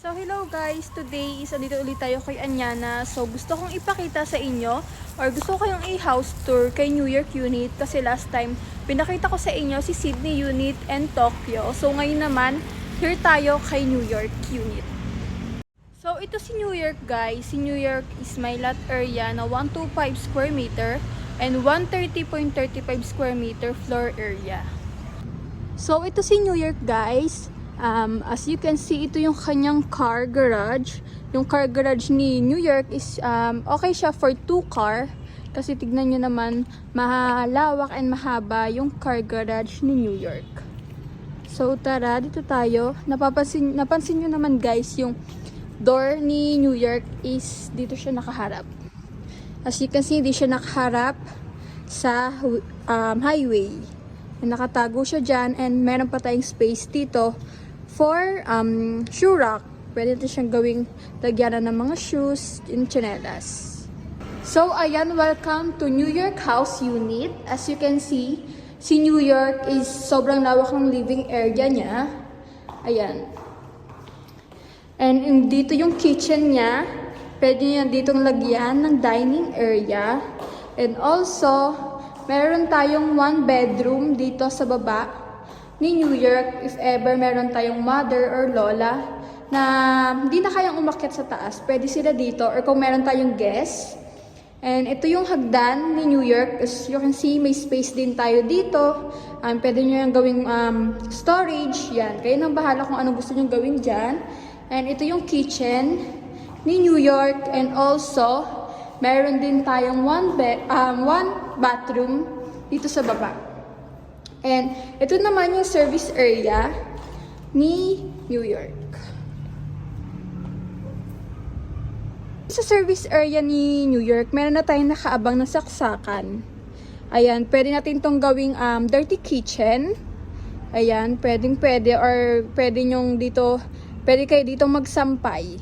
So hello guys, today is andito ulit tayo kay Anyana. So gusto kong ipakita sa inyo or gusto ko kayong i-house tour kay New York Unit kasi last time pinakita ko sa inyo si Sydney Unit and Tokyo. So ngayon naman, here tayo kay New York Unit. So ito si New York guys. Si New York is may lot area na 125 square meter and 130.35 square meter floor area. So ito si New York guys. As you can see, ito yung kanyang car garage. Yung car garage ni New York is okay siya for 2 car. Kasi tignan nyo naman, mahalawak and mahaba yung car garage ni New York. So tara, dito tayo. Napansin nyo naman guys, yung door ni New York is dito siya nakaharap. As you can see, hindi siya nakaharap sa highway. Nakatago siya dyan and meron pa tayong space dito for shoe rack. Pwede natin siyang gawing lagyanan ng mga shoes and chinelas. So ayan, welcome to New York House Unit. As you can see, si New York is sobrang lawak ng living area niya. Ayan. And dito yung kitchen niya. Pwede niya ditong lagyan ng dining area. And also, meron tayong 1 bedroom dito sa baba ni New York if ever meron tayong mother or lola na hindi na kayang umakyat sa taas. Pwede sila dito or kung meron tayong guest. And ito yung hagdan ni New York. As you can see, may space din tayo dito. Pwede nyo yung gawing storage. Yan. Kayo nang bahala kung anong gusto nyo gawin dyan. And ito yung kitchen ni New York. And also, meron din tayong 1 bathroom dito sa baba. And ito naman yung service area ni New York. Sa service area ni New York, meron na tayong nakaabang na saksakan. Ayan, pwede natin itong gawing dirty kitchen. Ayan, pwede or pwede kayo dito magsampay.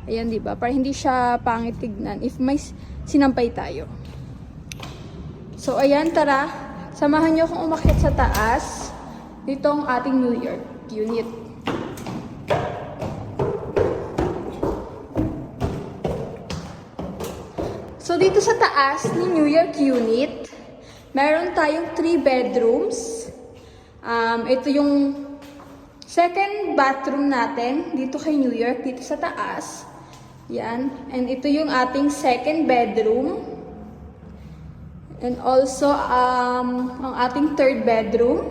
Ayan, diba? Para hindi siya pangit tignan if may sinampay tayo. So, ayan, tara. Samahan nyo akong umakyat sa taas. Dito ang ating New York Unit. So, dito sa taas ni New York Unit, meron tayong 3 bedrooms. Ito yung second bathroom natin dito kay New York, dito sa taas. Yan. And ito yung ating second bedroom. And also, ang ating third bedroom.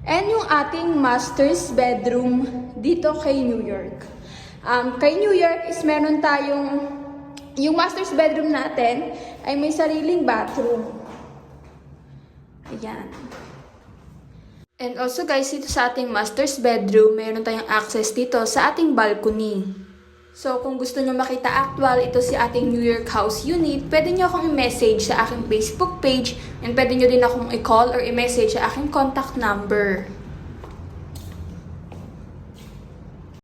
And yung ating master's bedroom dito kay New York. Kay New York is meron tayong, yung master's bedroom natin ay may sariling bathroom. Ayan. And also guys, dito sa ating master's bedroom, meron tayong access dito sa ating balcony. So, kung gusto nyo makita actual, ito si ating New York House Unit, pwede nyo akong i-message sa aking Facebook page and pwede nyo din akong i-call or i-message sa aking contact number.